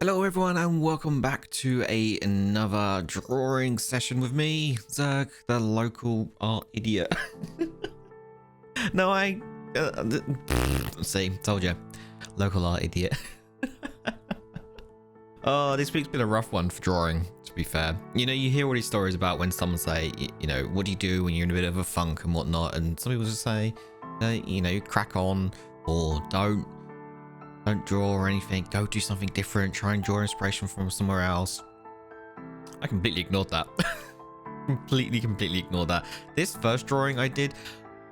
Hello everyone and welcome back to another drawing session with me, Zerg, the local art idiot. No, see, told you, local art idiot. Oh, this week's been a rough one for drawing, to be fair. You know, you hear all these stories about when someone say, you know, what do you do when you're in a bit of a funk and whatnot, and some people just say, you know, crack on, or don't draw or anything, go do something different, try and draw inspiration from somewhere else. I completely ignored that. completely ignored that. This first drawing I did,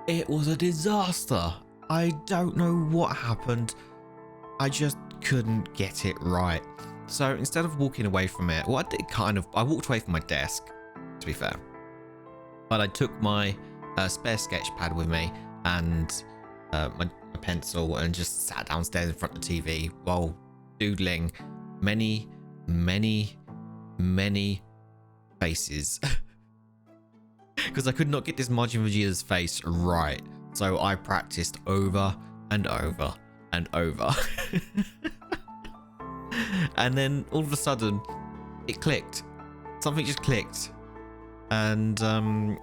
it was a disaster. I don't know what happened. I just couldn't get it right. So instead of walking away from it, well, I walked away from my desk, to be fair, but I took my spare sketch pad with me and my pencil and just sat downstairs in front of the TV while doodling many faces because I could not get this Majin Vegeta's face right, so I practiced over and over and over. And then all of a sudden it clicked, something just clicked, and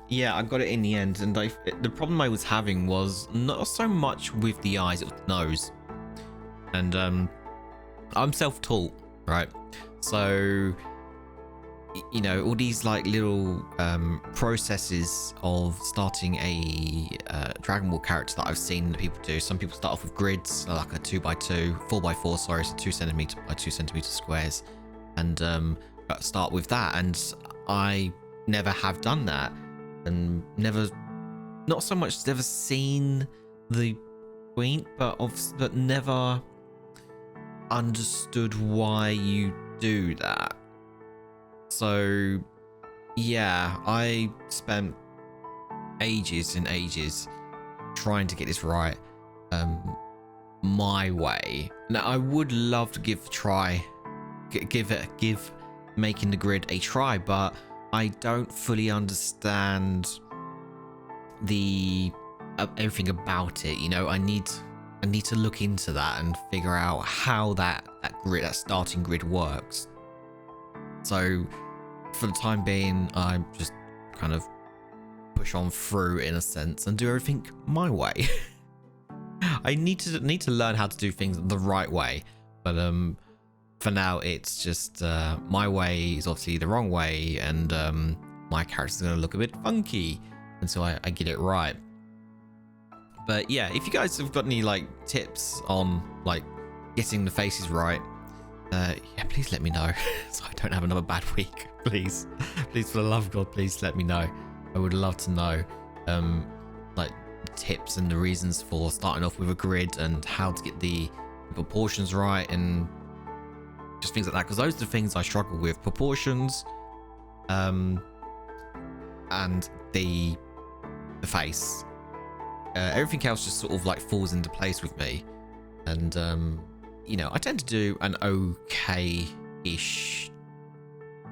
yeah, I got it in the end. And the problem I was having was not so much with the eyes, it was the nose. And I'm self-taught, right? So, you know, all these like little processes of starting a Dragon Ball character that I've seen that people do. Some people start off with grids, like a 2x2, 4x4, sorry, so 2 centimeter by 2 centimeter squares, and start with that. And I never have done that, and not so much never seen the point, but never understood why you do that. So yeah, I spent ages and ages trying to get this right, my way. Now I would love to give making the grid a try, but I don't fully understand everything about it. You know, I need to look into that and figure out how that starting grid works. So for the time being, I just kind of push on through in a sense and do everything my way. I need to learn how to do things the right way, but for now it's just my way is obviously the wrong way, and my character's gonna look a bit funky until I get it right. But yeah, if you guys have got any like tips on like getting the faces right, yeah, please let me know so I don't have another bad week. Please for the love of God, please let me know. I would love to know like tips and the reasons for starting off with a grid and how to get the proportions right and just things like that, because those are the things I struggle with: proportions, and the face. Everything else just sort of like falls into place with me, and you know, I tend to do an okay-ish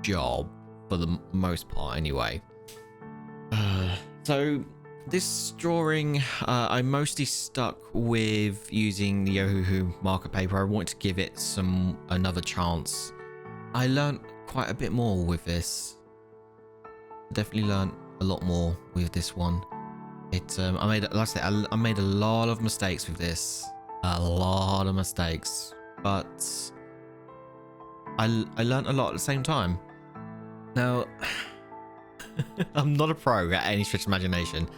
job for the most part anyway. So this drawing, I mostly stuck with using the Yohuhu marker paper. I wanted to give it another chance. I learned quite a bit more with this. Definitely learned a lot more with this one. I made a lot of mistakes with this. A lot of mistakes, but I learned a lot at the same time. Now, I'm not a pro at any stretch of imagination.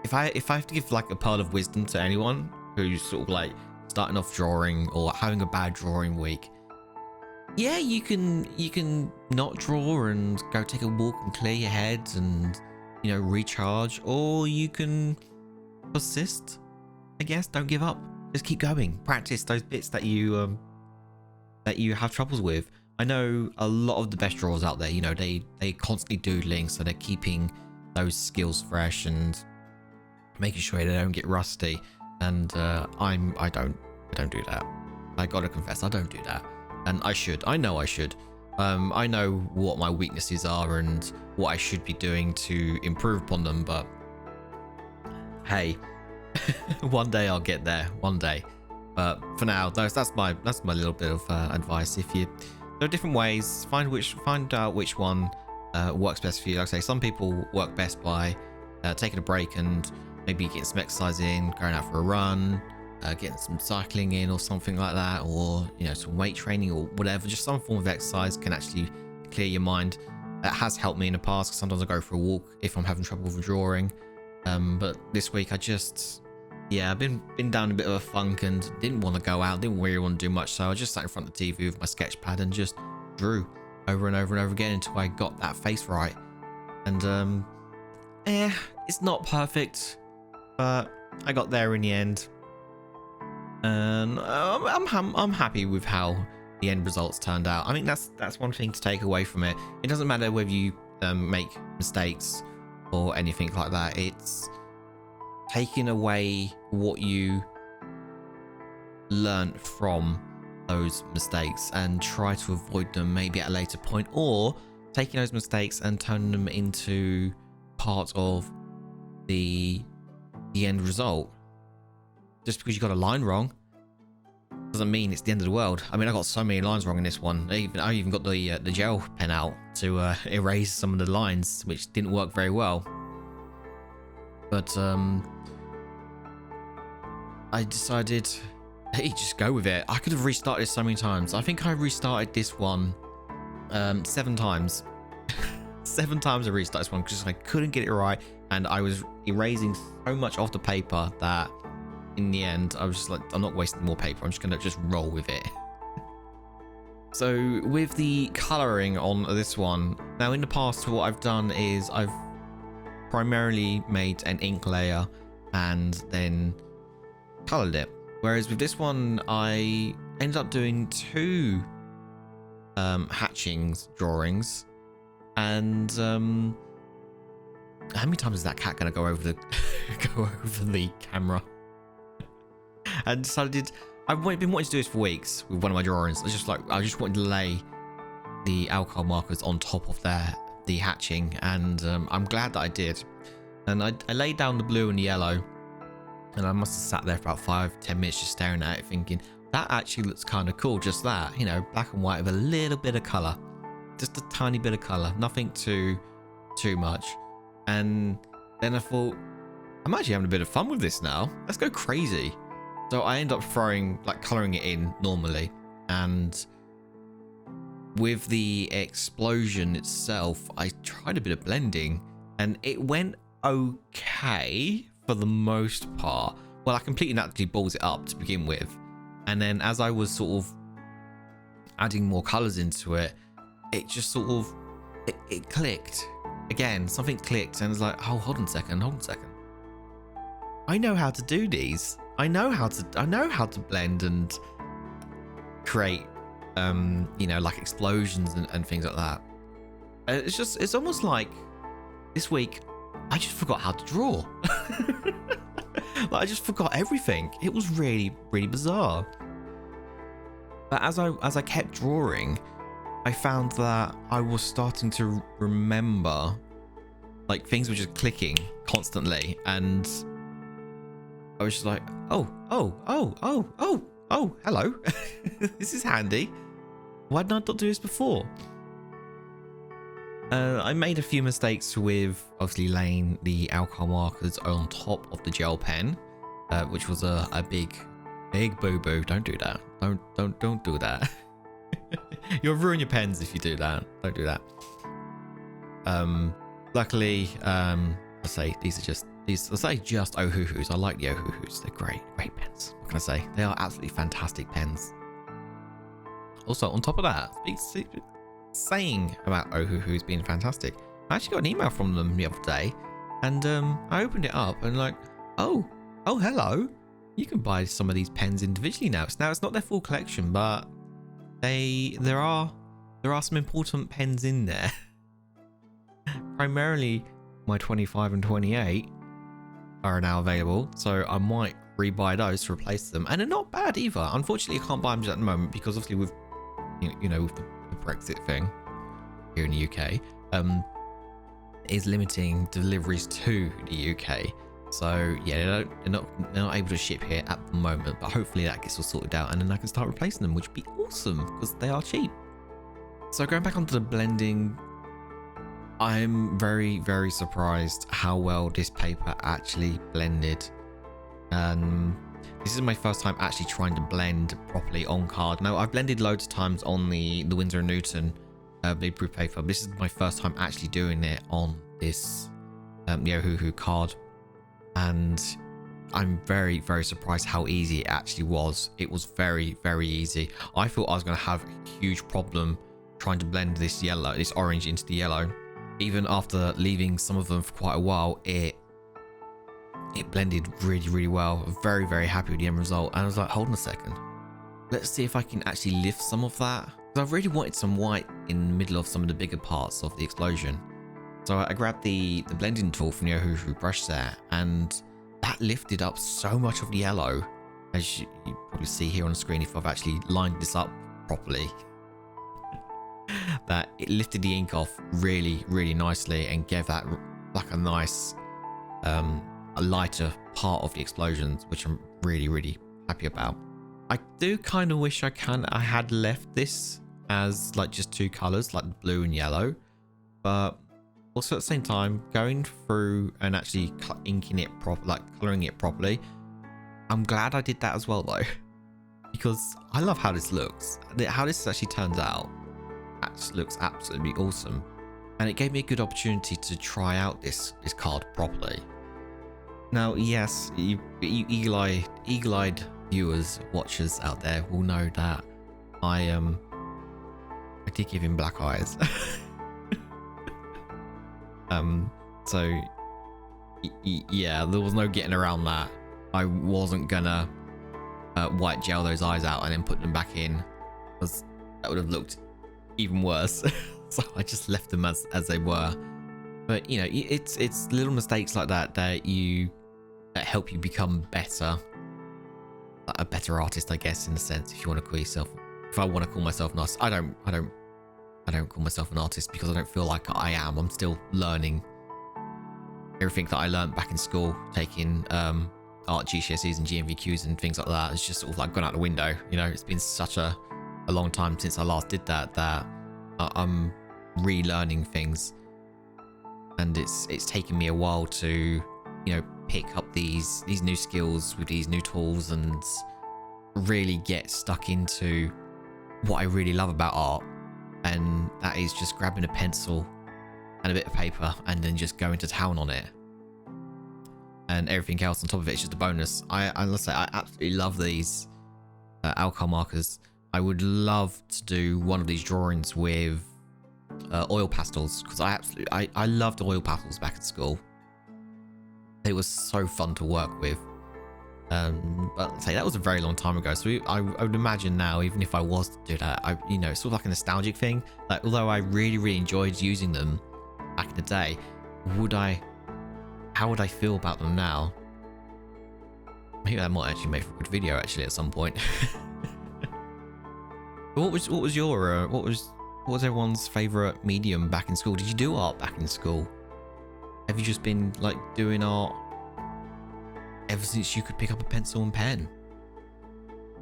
If I have to give like a pearl of wisdom to anyone who's sort of like starting off drawing or having a bad drawing week, yeah, you can not draw and go take a walk and clear your head and, you know, recharge, or you can persist, I guess. Don't give up, just keep going, practice those bits that you have troubles with. I know a lot of the best drawers out there, you know, they constantly doodling, so they're keeping those skills fresh and making sure they don't get rusty. And I don't do that. I gotta confess, I don't do that, and I should. I know I should. I know what my weaknesses are and what I should be doing to improve upon them, but hey, one day I'll get there, one day. But for now, that's my little bit of advice. If you there are different ways. Find out which one works best for you. Like I say, some people work best by taking a break and maybe getting some exercise in, going out for a run, getting some cycling in or something like that, or some weight training or whatever. Just some form of exercise can actually clear your mind. That has helped me in the past. Sometimes I go for a walk if I'm having trouble with drawing, but this week I've been down a bit of a funk and didn't want to go out, didn't really want to do much, so I just sat in front of the TV with my sketch pad and just drew over and over and over again until I got that face right. And it's not perfect, but I got there in the end, and I'm happy with how the end results turned out. I mean, that's one thing to take away from it. It doesn't matter whether you make mistakes or anything like that. It's taking away what you learn from those mistakes and try to avoid them maybe at a later point, or taking those mistakes and turning them into part of the end result. Just because you got a line wrong doesn't mean it's the end of the world. I mean, I got so many lines wrong in this one. I even got the gel pen out to erase some of the lines, which didn't work very well. But I decided, hey, just go with it. I could have restarted so many times. I think I restarted this one 7 times. 7 times I restarted this one because I couldn't get it right, and I was erasing so much off the paper that in the end I was just like, I'm not wasting more paper, I'm just gonna roll with it. So with the colouring on this one, now in the past what I've done is I've primarily made an ink layer and then coloured it, whereas with this one I ended up doing 2 hatchings drawings. And how many times is that cat gonna go over the go over the camera? And decided I've been wanting to do this for weeks with one of my drawings. I just wanted to lay the alcohol markers on top of the hatching, and I'm glad that I did. And I laid down the blue and the yellow, and I must have sat there for about 5-10 minutes just staring at it, thinking that actually looks kind of cool. Just that, black and white with a little bit of color, just a tiny bit of color, nothing too much. And then I thought, I'm actually having a bit of fun with this now. Let's go crazy. So I end up coloring it in normally, and with the explosion itself, I tried a bit of blending, and it went okay for the most part. Well, I completely naturally balls it up to begin with, and then as I was sort of adding more colors into it, it just sort of it clicked again. Something clicked, and it's like, oh, hold on a second. I know how to do these. I know how to blend and create like explosions and things like that. It's almost like this week I just forgot how to draw. I just forgot everything. It was really, really bizarre. But as I kept drawing, I found that I was starting to remember, things were just clicking constantly, and I was just like, oh, hello. This is handy. Why did I not do this before? I made a few mistakes with obviously laying the alcohol markers on top of the gel pen, which was a big boo-boo. Don't do that. Don't do that. You'll ruin your pens if you do that. Don't do that. Luckily, I say just Ohuhus. I like the Ohuhus. They're great pens. What can I say? They are absolutely fantastic pens. Also, on top of that, saying about Ohuhus being fantastic, I actually got an email from them the other day, and I opened it up and oh, hello. You can buy some of these pens individually now. It's not their full collection, but there are some important pens in there. Primarily my 25 and 28 are now available, so I might rebuy those to replace them, and they're not bad either. Unfortunately, I can't buy them at the moment because obviously with with the Brexit thing here in the UK, is limiting deliveries to the UK. So yeah, they're not able to ship here at the moment, but hopefully that gets all sorted out, and then I can start replacing them, which would be awesome because they are cheap. So going back onto the blending, I'm very surprised how well this paper actually blended. This is my first time actually trying to blend properly on card. Now, I've blended loads of times on the Winsor & Newton bleed proof paper, but this is my first time actually doing it on this the Ohuhu card, and I'm very surprised how easy it actually was. It was very easy. I thought I was going to have a huge problem trying to blend this orange into the yellow. Even after leaving some of them for quite a while, it blended really well. Very happy with the end result. And I was like, hold on a second, let's see if I can actually lift some of that, because I really wanted some white in the middle of some of the bigger parts of the explosion. So I grabbed the blending tool from the Ohuhu brush set, and that lifted up so much of the yellow, as you probably see here on the screen if I've actually lined this up properly, that it lifted the ink off really nicely and gave that like a nice a lighter part of the explosions, which I'm really happy about. I do kind of wish I had left this as like just two colors, like blue and yellow, but also at the same time, going through and actually inking it coloring it properly, I'm glad I did that as well though, because I love how this looks. How this actually turns out looks absolutely awesome, and it gave me a good opportunity to try out this card properly. Now, yes, you eagle-eyed viewers, watchers out there will know that I did give him black eyes. So yeah, there was no getting around that. I wasn't gonna white gel those eyes out and then put them back in, because that would have looked even worse. So I just left them as they were. But you know, it's little mistakes like that that help you become better, a better artist, I guess, in a sense, if you want to call yourself. If I want to call myself an artist, I don't call myself an artist, because I don't feel like I am. I'm still learning everything that I learned back in school, taking art GCSEs and GMVQs and things like that. It's just sort of like gone out the window. You know, it's been such a long time since I last did that I'm relearning things, and it's taken me a while to, you know, pick up these new skills with these new tools and really get stuck into what I really love about art, and that is just grabbing a pencil and a bit of paper and then just going to town on it, and everything else on top of it is just a bonus. Let's say I absolutely love these alcohol markers. I would love to do one of these drawings with oil pastels, because I loved oil pastels back at school. It was so fun to work with. But say that was a very long time ago, so I would imagine now, even if I was to do that, you know, it's sort of like a nostalgic thing. Like, although I really enjoyed using them back in the day, how would I feel about them now? Maybe that might actually make for a good video actually at some point. What was everyone's favorite medium back in school? Did you do art back in school? Have you just been like doing art ever since you could pick up a pencil and pen?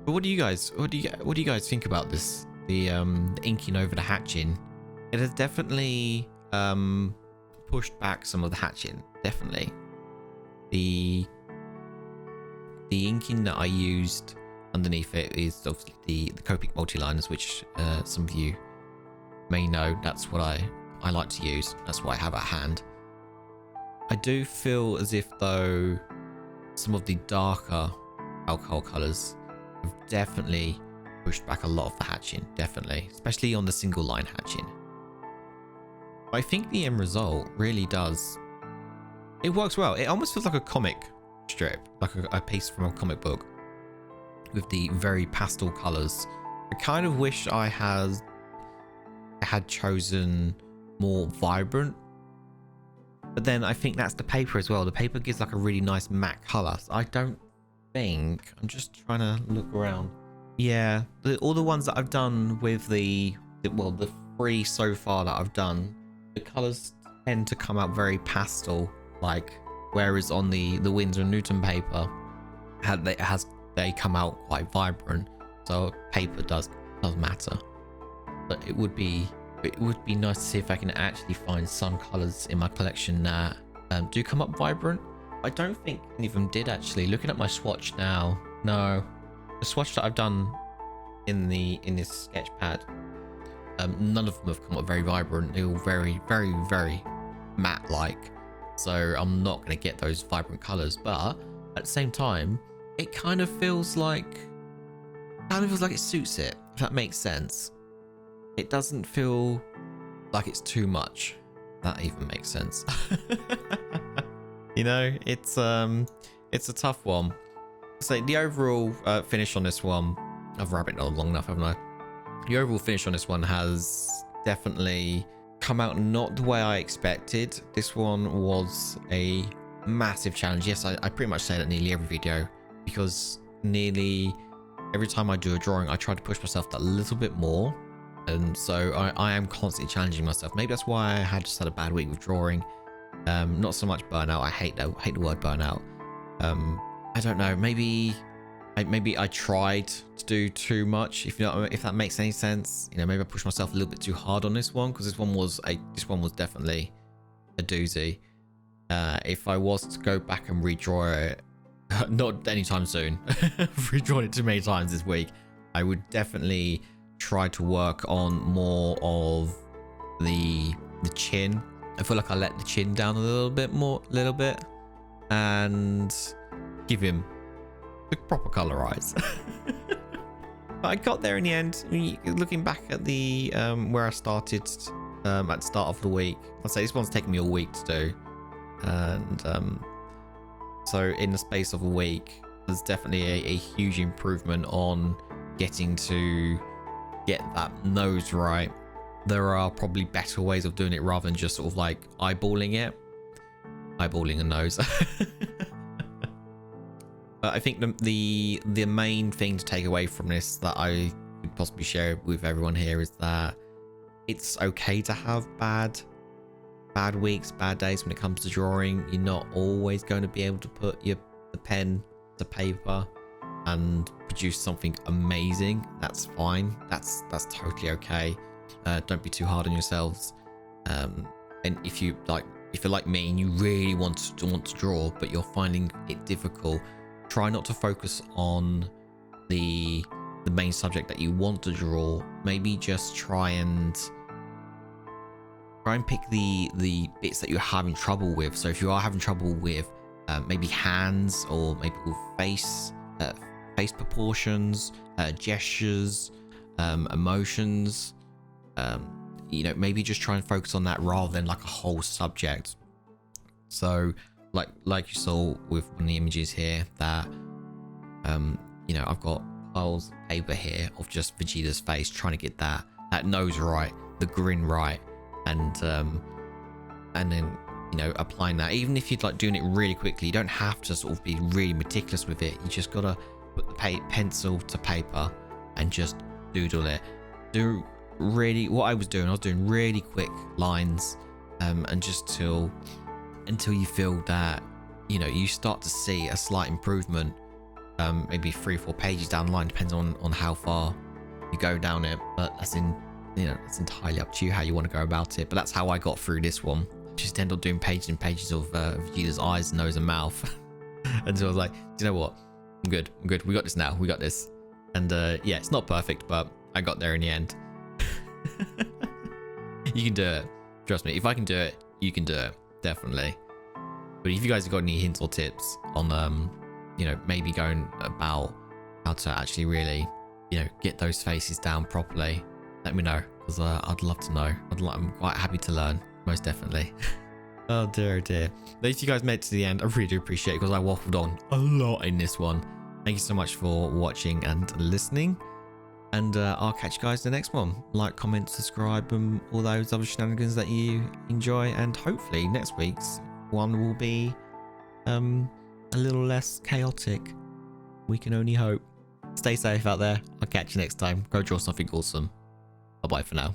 But what do you guys think about this? The inking over the hatching. It has definitely pushed back some of the hatching. Definitely. The inking that I used underneath it is obviously the Copic multi-liners, which some of you may know. That's what I like to use. That's what I have at hand. I do feel as if though some of the darker alcohol colours have definitely pushed back a lot of the hatching, definitely, especially on the single line hatching. I think the end result really does, it works well. It almost feels like a comic strip, like a piece from a comic book with the very pastel colours. I kind of wish I had chosen more vibrant, but then I think that's the paper as well. The paper gives like a really nice matte colour. So I don't think, I'm just trying to look around. Yeah, all the ones that I've done with the 3 so far that I've done, the colours tend to come out very pastel like, whereas on the Winsor & Newton paper, they come out quite vibrant. So paper does matter, but it would be it would be nice to see if I can actually find some colors in my collection that do come up vibrant. I don't think any of them did actually. Looking at my swatch now, no, the swatch that I've done in this sketch pad, none of them have come up very vibrant. They're all very, very, very matte like. So I'm not going to get those vibrant colors, but at the same time, it kind of feels like it suits it, if that makes sense. It doesn't feel like it's too much. That even makes sense. You know, it's a tough one. So the overall finish on this one, I've rabbited on long enough, haven't I? The overall finish on this one has definitely come out not the way I expected. This one was a massive challenge. Yes, I pretty much say that nearly every video, because nearly every time I do a drawing, I try to push myself that little bit more. And so I am constantly challenging myself. Maybe that's why I had just had a bad week with drawing. Not so much burnout. I hate the word burnout. I don't know. Maybe I tried to do too much. If that makes any sense. You know, maybe I pushed myself a little bit too hard on this one, because this one was definitely a doozy. If I was to go back and redraw it, not anytime soon. I've redrawn it too many times this week. I would definitely try to work on more of the chin. I feel like I let the chin down a little bit, and give him the proper color eyes. But I got there in the end. I mean, looking back at the where I started at the start of the week, I'd say this one's taken me a week to do, and so in the space of a week, there's definitely a huge improvement on getting to get that nose right. There are probably better ways of doing it rather than just sort of like eyeballing a nose. But I think the main thing to take away from this that I could possibly share with everyone here is that it's okay to have bad weeks, bad days when it comes to drawing. You're not always going to be able to put the pen to paper and produce something amazing. That's fine. That's totally okay. Don't be too hard on yourselves. And if you're like me and you really want to draw, but you're finding it difficult, try not to focus on the main subject that you want to draw. Maybe just try and pick the bits that you're having trouble with. So if you are having trouble with maybe hands, or maybe with face proportions, gestures, emotions, you know, maybe just try and focus on that rather than like a whole subject. So like you saw with one of the images here, that you know, I've got piles of paper here of just Vegeta's face, trying to get that nose right, the grin right, and then, you know, applying that. Even if you'd like doing it really quickly, you don't have to sort of be really meticulous with it. You just gotta put the pencil to paper and just doodle it. What I was doing really quick lines, and just until you feel that, you know, you start to see a slight improvement, maybe 3 or 4 pages down the line, depends on how far you go down it. But that's entirely up to you how you want to go about it. But that's how I got through this one. Just ended up doing pages and pages of Vegeta's eyes, nose, and mouth. And so I was like, do you know what? I'm good. We got this now. We got this. And yeah, it's not perfect, but I got there in the end. You can do it. Trust me. If I can do it, you can do it. Definitely. But if you guys have got any hints or tips on, you know, maybe going about how to actually really, you know, get those faces down properly, let me know, because I'd love to know. I'm quite happy to learn, most definitely. Oh dear. But if you guys made it to the end, I really do appreciate it, because I waffled on a lot in this one. Thank you so much for watching and listening. And I'll catch you guys in the next one. Like, comment, subscribe, and all those other shenanigans that you enjoy. And hopefully next week's one will be a little less chaotic. We can only hope. Stay safe out there. I'll catch you next time. Go draw something awesome. Bye bye for now.